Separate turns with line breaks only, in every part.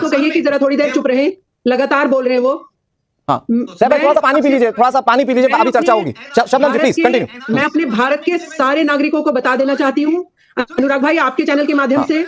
को कहिए कि जरा थोड़ी देर चुप रहे, लगातार बोल रहे हैं वो।
हाँ साहब थोड़ा सा पानी पी लीजिए, थोड़ा सा पानी पी लीजिए, अभी चर्चा होगी। Shabnam ji please continue.
मैं अपने भारत के सारे नागरिकों को बता देना चाहती हूँ, अनुराग भाई आपके चैनल के माध्यम से,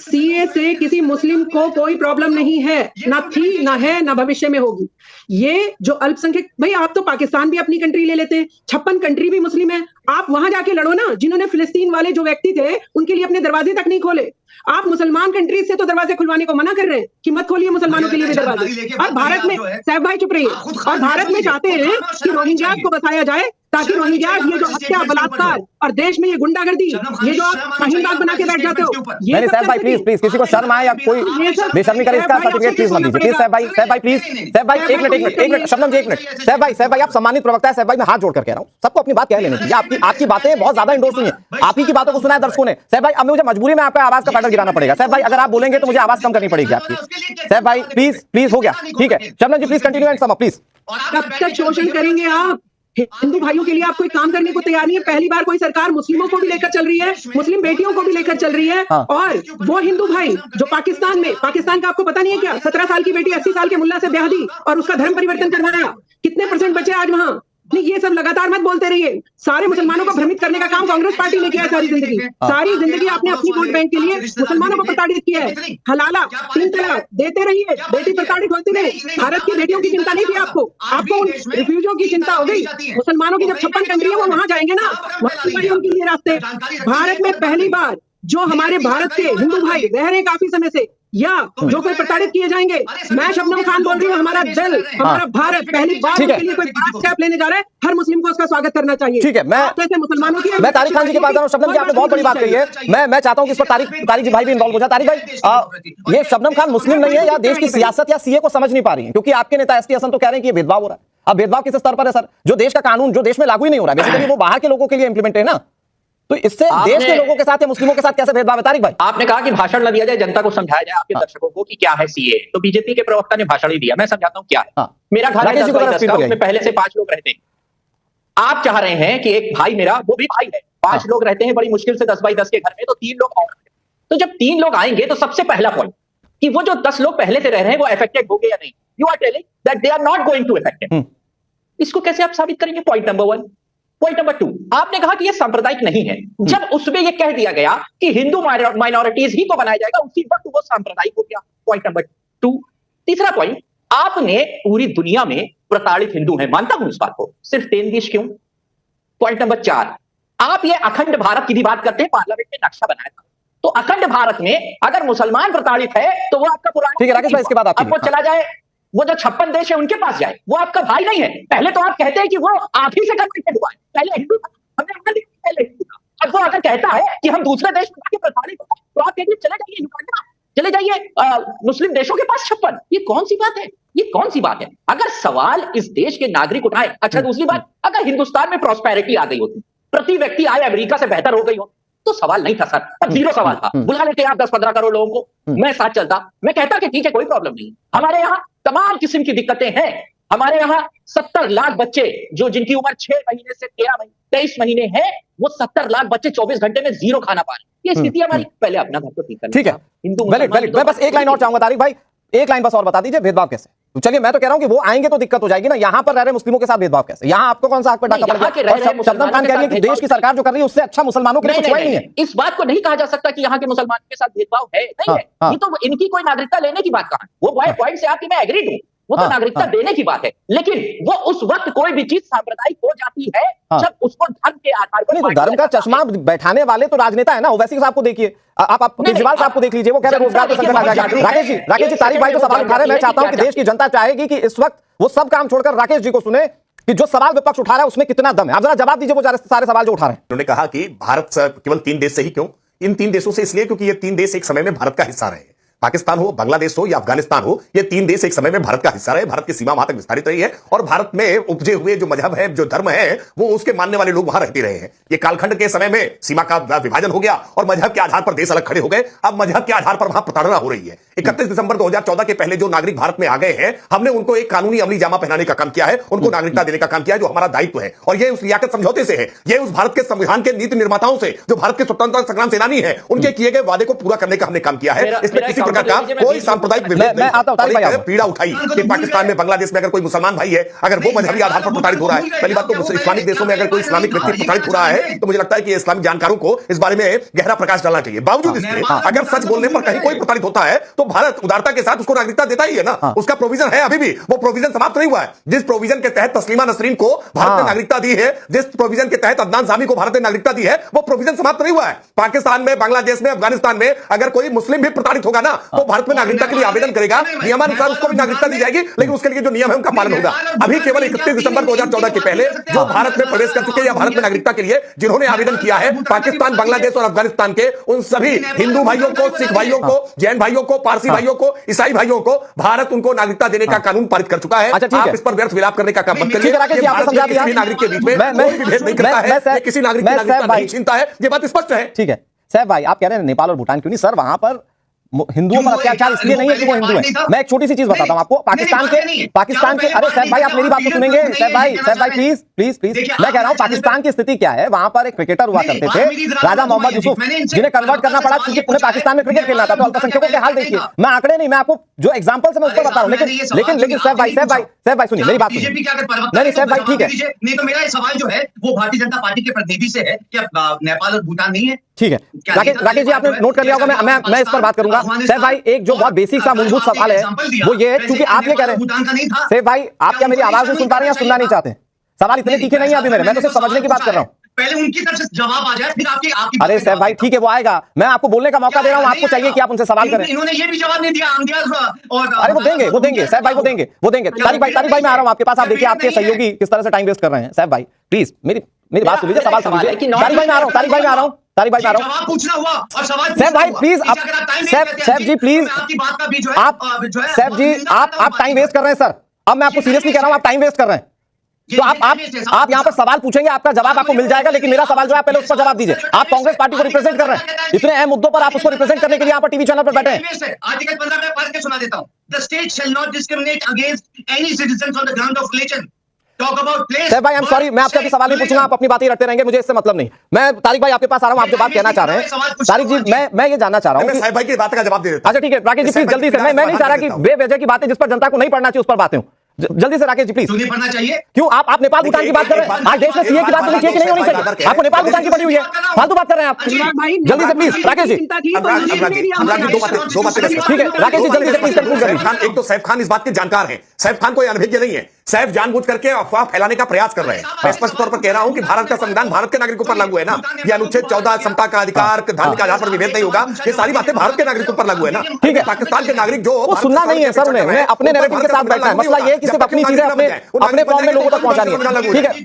सीए से किसी मुस्लिम को कोई प्रॉब्लम नहीं है, ना थी, ना है, ना भविष्य में होगी। ये जो अल्पसंख्यक, भाई आप तो पाकिस्तान भी अपनी कंट्री ले लेते हैं, 56 कंट्री भी मुस्लिम है, आप वहां जाके लड़ो ना। जिन्होंने फिलिस्तीन वाले जो व्यक्ति थे उनके लिए अपने दरवाजे तक नहीं खोले, आप मुसलमान कंट्रीज से तो दरवाजे खुलवाने को मना कर रहे हैं कि मत खोलिए मुसलमानों के लिए भी दरवाजे। और भारत में, साहब भाई चुप रहिए, और भारत में चाहते हैं कि रोहिंग्या को बसाया जाए ताकि रोहिंग्या ये जो हत्या, बलात्कार और देश में ये गुंडागर्दी, ये जो आप महिंदा बना के बैठ जाते हो, ये
साहब भाई प्लीज प्लीज, किसी को शर्म आए या कोई बेशर्मी करे इसका सर्टिफिकेट प्लीज मत दीजिए। साहब भाई प्लीज, साहब भाई एक मिनट शबनम जी एक मिनट। साहब भाई आप सम्मानित प्रवक्ता है, साहब भाई मैं हाथ जोड़कर कह रहा हूँ, सबको अपनी बात कह लेनी चाहिए। आपकी बातें बहुत ज्यादा इंडोर्स हुई है, आप ही की बातों को सुना है दर्शकों ने। साहब भाई अब मुझे मजबूरी में आपका आवाज का पैटर्न गिराना पड़ेगा। साहब भाई अगर आप बोलेंगे तो मुझे आवाज कम करनी पड़ेगी आपकी। साहब भाई प्लीज हो गया, ठीक है। Shabnam ji please continue and sum up please.
कब तक शोषण करेंगे आप? हिंदू भाइयों के लिए आप कोई काम करने को तैयार नहीं है। पहली बार कोई सरकार मुस्लिमों को भी लेकर चल रही है, मुस्लिम बेटियों को भी लेकर चल रही है। और वो हिंदू भाई जो पाकिस्तान का आपको पता नहीं है क्या? 17 साल की बेटी 80 साल के मुल्ला से ब्याह दी और उसका धर्म परिवर्तन करवाया। कितने % बचे आज वहां? नहीं, ये सब लगातार मत बोलते रहिए। सारे मुसलमानों को भ्रमित करने का काम कांग्रेस पार्टी ने किया है। सारी जिंदगी आपने अपनी वोट बैंक के लिए मुसलमानों को प्रताड़ित किया है। हलाला 3 तलाक देते रहिए, बेटी प्रताड़ित होती रहे। भारत की बेटियों की चिंता नहीं थी आपको उन रिफ्यूजियों की चिंता हो गई। मुसलमानों की जब 56 कंट्री है वो वहां जाएंगे ना, वहां उनके लिए रास्ते। भारत में पहली बार जो हमारे भारत के हिंदू भाई रह रहे काफी समय से, या जो कोई प्रताड़ित किए जाएंगे, मैं शबनम खान बोल रही हूँ, हमारा दल, हमारा भारत पहली बार के लिए कोई बड़ा स्टेप लेने जा रहा है। हर मुस्लिम को उसका स्वागत करना चाहिए।
ठीक है, मैं
मुसलमानों की,
मैं तारिक खान जी के पास जा रहा हूँ। शबनम जी आपने बहुत बड़ी बात कही है, मैं चाहता हूँ कि इस पर तारिक जी भाई भी इन्वॉल्व हो जाए। तारिक भाई ये शबनम खान मुस्लिम नहीं है या देश की सियासत या सीए को समझ नहीं पा रही है? क्योंकि आपके नेता एसटी हसन तो कह रहे हैं कि ये भेदभाव हो रहा है। अब भेदभाव किस स्तर पर है सर? जो देश का कानून जो देश में लागू ही नहीं हो रहा है, बेसिकली वो बाहर के लोगों के लिए इंप्लीमेंट है ना, तो इससे देश के लोगों के साथ या मुस्लिमों के साथ कैसे भेदभाव है? तारिक भाई
आपने कहा कि भाषण न दिया जाए, जनता को समझाया जाए, आपके दर्शकों को कि क्या है सीए। तो बीजेपी के प्रवक्ता ने भाषण ही दिया, मैं समझाता हूं क्या है। मेरा घर है 10 उसमें पहले से 5 लोग रहते हैं। आप चाह रहे हैं कि एक भाई मेरा, वो भी भाई है, 5 लोग रहते हैं बड़ी मुश्किल से 10 बाई 10 के घर में, तो 3 लोग और। तो जब 3 लोग आएंगे तो सबसे पहला पॉइंट कि वो जो 10 लोग पहले से रह रहे हैं वो अफेक्टेड हो गए या नहीं। You are telling that they are not going to affected. इसको कैसे आप साबित करेंगे? Point number 1। पॉइंट नंबर 2, आपने कहा कि यह सांप्रदायिक नहीं है। जब उसमें यह कह दिया गया कि हिंदू माइनॉरिटीज ही को बनाया जाएगा, उसी वक्त वो सांप्रदायिक हो गया। Point number 2। तीसरा पॉइंट, आपने पूरी दुनिया में प्रताड़ित हिंदू हैं, मानता हूं इस बात को, सिर्फ 3 देश क्यों? पॉइंट नंबर 4, आप ये अखंड भारत की भी बात करते हैं, पार्लियामेंट में नक्शा बनाया था, तो अखंड भारत में अगर मुसलमान प्रताड़ित है तो वो आपका पुराना,
ठीक है राकेश भाई, इसके बाद
आपको चला जाए वो जो 56 देश है उनके पास जाए, वो आपका भाई नहीं है। पहले तो आप कहते हैं कि वो आप ही से कन्वर्टेड हुआ है, पहले हिंदू था, हमने पहले हिंदू था। अब वो अगर कहता है कि हम दूसरे देश में प्रताड़ित हो, तो आप कहिए चले जाइए युगांडा, चले जाइए मुस्लिम देशों के पास 56। ये कौन सी बात है? ये कौन सी बात है? अगर सवाल इस देश के नागरिक उठाए। अच्छा, दूसरी बात, अगर हिंदुस्तान में प्रॉस्पेरिटी आ गई होती, प्रति व्यक्ति आय अमेरिका से बेहतर हो गई हो, तो सवाल नहीं था सर, अब 0 सवाल था। बुला लेते आप 10-15 करोड़ लोगों को, मैं साथ चलता, मैं कहता कि ठीक है कोई प्रॉब्लम नहीं। हमारे यहाँ तमाम किस्म की दिक्कतें हैं। हमारे यहाँ 70 लाख बच्चे जो जिनकी उम्र 6 महीने से 23 महीने है, वो 70 लाख बच्चे 24 घंटे में 0 खाना पा रहे हैं। ये स्थिति हमारी, पहले अपना घर को ठीक करना।
ठीक है, हिंदू मैं बस एक लाइन और चाहूंगा तारिक भाई, एक लाइन बस और बता दीजिए, भेदभाव कैसे? तो चलिए मैं तो कह रहा हूं कि वो आएंगे तो दिक्कत हो जाएगी ना, यहां पर रह रहे मुस्लिमों के साथ भेदभाव कैसे? यहां आपको कौन सा हक पे डाका पड़ गया? और शबनम खान कह रही है कि देश की सरकार जो कर रही है उससे अच्छा मुसलमानों के लिए कुछ नहीं है।
इस बात को नहीं कहा जा सकता कि यहाँ के मुसलमानों के साथ भेदभाव है, नहीं है। ये तो इनकी कोई नागरिकता लेने की बात कहा, वो पॉइंट से आपकी मैं एग्री हूं, वो तो नागरिकता देने की बात है। लेकिन वो उस वक्त कोई भी चीज सांप्रदायिक हो जाती है जब उसको धर्म के आधार पर।
नहीं, धर्म का चश्मा बैठाने वाले तो राजनेता है ना। ओवैसी साहब को देखिए, आप केजरीवाल साहब को देख लीजिए, वो कह रहे रोजगार पे संकट आ जाएगा। राकेश जी तारिक भाई जो सवाल उठा रहे हैं, मैं चाहता हूं कि देश की जनता चाहेगी कि इस वक्त वो सब काम छोड़कर राकेश जी को सुने कि जो सवाल विपक्ष उठा रहा है उसमें कितना दम है। आप जरा जवाब दीजिए वो सारे सवाल जो उठा रहे हैं।
उन्होंने कहा कि भारत केवल 3 देश से ही क्यों? इन 3 देशों से इसलिए क्योंकि ये 3 देश एक समय में भारत का हिस्सा रहे। पाकिस्तान हो, बांग्लादेश हो या अफगानिस्तान हो, ये 3 देश एक समय में भारत का हिस्सा रहे। भारत की सीमा वहां तक विस्तारित रही है और भारत में उपजे हुए जो मजहब है, जो धर्म है, वो उसके मानने वाले लोग वहां रहते रहे हैं। ये कालखंड के समय में सीमा का विभाजन हो गया और मजहब के आधार पर देश अलग खड़े हो गए। अब मजहब के आधार पर वहां प्रताड़ना हो रही है। 31 दिसंबर 2014 के पहले जो नागरिक भारत में आ गए हैं, हमने उनको एक कानूनी अमली जामा पहनाने का काम किया है, उनको नागरिकता देने का काम किया है, जो हमारा दायित्व है। और ये उस लियाकत समझौते से है, ये उस भारत के संविधान के नीति निर्माताओं से, जो भारत के स्वतंत्रता संग्राम सेनानी है, उनके किए गए वादे को पूरा करने का हमने काम किया है। इसमें किसी ऊपर का काम कोई सांप्रदायिक
मैं आता हूं,
पीड़ा उठाई कि पाकिस्तान में, बांग्लादेश में अगर कोई मुसलमान भाई है, अगर वो मजहबी आधार पर प्रताड़ित हो रहा है, पहली बात तो इस्लामिक देशों में अगर कोई इस्लामिक व्यक्ति प्रताड़ित हो रहा है तो मुझे लगता है कि इस्लामिक जानकारों को इस बारे में गहरा प्रकाश डालना चाहिए। बावजूद इसके अगर सच बोलने पर कहीं कोई प्रताड़ित होता है तो भारत उदारता के साथ उसको नागरिकता देता ही है ना, उसका प्रोविजन है, अभी भी वो प्रोविजन समाप्त नहीं हुआ है। जिस प्रोविजन के तहत तस्लीमा नसरीन को भारत ने नागरिकता दी है, जिस प्रोविजन के तहत अदनान सामी को भारत ने नागरिकता दी है, वो प्रोविजन समाप्त नहीं हुआ है। पाकिस्तान में, बांग्लादेश में, अफगानिस्तान में अगर कोई मुस्लिम भी प्रताड़ित होगा ना तो भारत में नागरिकता के लिए आवेदन करेगा, नियमानुसार उसको भी नागरिकता दी जाएगी, लेकिन उसके लिए जो नियम है उनका पालन होगा। अभी केवल 31 दिसंबर 2014 के पहले जो भारत में प्रवेश कर चुके या भारत में नागरिकता के लिए जिन्होंने आवेदन किया है, पाकिस्तान, बांग्लादेश और अफगानिस्तान के उन सभी हिंदू भाइयों को, सिख भाइयों को, जैन भाइयों को, पारसी भाइयों को, ईसाई भाइयों को भारत उनको नागरिकता देने का कानून पारित कर चुका है। आप इस पर व्यर्थ विलाप करने का काम मत करिए। किसी नागरिक के बीच में कोई भी भेद नहीं करता है, किसी नागरिक की नागरिकता नहीं छीनता है, ये बात स्पष्ट है।
ठीक है सैफ भाई, आप कह रहे हैं नेपाल और भूटान क्यों नहीं, सर वहां पर हिंदुओं पर अत्याचार इसलिए नहीं है कि वो हिंदू है। मैं एक छोटी सी चीज बताता हूं आपको, पाकिस्तान के अरे सैफ भाई आप मेरी बात तो सुनेंगे, सैफ भाई प्लीज मैं कह रहा हूं पाकिस्तान की स्थिति क्या है। वहां पर एक क्रिकेटर हुआ करते थे राजा मोहम्मद यूसुफ, जिन्हें कन्वर्ट करना पड़ा क्योंकि उन्हें पाकिस्तान में क्रिकेट खेलना था। तो अल्पसंख्यकों के हाल देखिए, मैं आंकड़े नहीं, मैं आपको जो एग्जांपल से मैं उसको बता रहा हूं। लेकिन सैफ भाई सुनिए मेरी बात सुनिए। नहीं सैफ भाई ठीक है,
नहीं तो मेरा सवाल जो है वो भारतीय जनता पार्टी के प्रतिनिधि से है कि नेपाल और भूटान नहीं है।
ठीक है राकेश जी, आपने नोट कर लिया होगा, मैं इस पर बात करूंगा। सैफ भाई एक जो बहुत बेसिक सा मूलभूत सवाल है वो ये है, क्योंकि आप ये कह रहे हैं सैफ भाई, आप क्या मेरी आवाज नहीं सुन पा रहे हैं या सुनना नहीं चाहते? सवाल इतने तीखे नहीं है अभी मेरे, मैं तो सिर्फ समझने की बात कर रहा हूं।
पहले उनकी तरफ से जवाब आ जाए फिर आपकी
अरे सैफ भाई ठीक है वो आएगा, मैं आपको बोलने का मौका दे रहा हूं, आपको चाहिए कि आप उनसे सवाल करें।
इन्होंने ये भी जवाब नहीं दिया, और
अरे वो देंगे सैफ भाई, वो देंगे। तारिक भाई मैं आ रहा हूं आपके पास, आप देखिए आपके सहयोगी किस तरह से टाइम वेस्ट कर रहे हैं। सैफ भाई प्लीज मेरी बात सुन लीजिए, सवाल सुन लीजिए। तारिक भाई मैं आ रहा हूं
जवाब पूछना हुआ और सवाल
सैफ भाई प्लीज, सैफ जी प्लीज, आप सैफ जी आप टाइम वेस्ट कर रहे हैं सर। अब मैं आपको सीरियसली कह रहा हूं, आप टाइम वेस्ट कर रहे हैं। तो आप यहां पर सवाल पूछेंगे, आपका जवाब आपको मिल जाएगा, लेकिन मेरा सवाल जो है पहले उस पर जवाब दीजिए। आप कांग्रेस पार्टी को रिप्रेजेंट कर रहे हैं, इतने अहम मुद्दों पर आप उसको रिप्रेजेंट करने के लिए यहां पर टीवी चैनल पर बैठे हैं।
आर्टिकल 15 में पढ़ के सुना देता हूं। The state shall not discriminate against any citizen on the ground of religion.
Saif भाई आई एम सॉरी, मैं आपसे अभी सवाल नहीं पूछूंगा, आप अपनी बातें रखते रहेंगे, मुझे इससे मतलब नहीं। मैं तारिक भाई आपके पास आ रहा हूं, आप जो बात कहना चाह रहे हैं तारिक जी, मैं ये जानना चाह रहा हूं।
साहिब भाई की बात का जवाब दे देता हूं।
अच्छा ठीक है राकेश जी प्लीज जल्दी से, मैं नहीं चाह रहा कि बेवजह की बातें जिस पर जनता को नहीं पढ़ना चाहिए उस पर बातें हो। जल्दी से राकेश जी प्लीज।
नहीं पढ़ना चाहिए
क्यों? आप नेपाल भूटान की बात कर रहे हैं, आज देश में सीए की बात होनी चाहिए कि नहीं होनी चाहिए? आपको नेपाल भूटान की पड़ी हुई है, फालतू बात कर रहे हैं आप। जल्दी से प्लीज राकेश जी।
दो बातें
ठीक है राकेश जी जल्दी से प्लीज कंक्लूड करिए।
एक तो सैफ खान इस बात के जानकार हैं, सैफ खान कोई अनभिज्ञ नहीं है। सैफ जानबूझ करके अफवाह फैलाने का प्रयास कर रहे हैं। मैं स्पष्ट तौर पर कह रहा हूं कि भारत का संविधान भारत के नागरिकों पर लागू है ना, ये अनुच्छेद 14 समता का अधिकार, धार्मिक आधार पर विभेद नहीं होगा, ये सारी बातें भारत के नागरिकों पर लागू है ना। ठीक है, पाकिस्तान के नागरिक जो
वो सुनना नहीं है सर, उन्हें अपने नैरेटिव के साथ बैठना है। मसला ये है कि सिर्फ अपनी चीजें अपने फॉर्म में लोगों तक पहुंचानी है। ठीक है।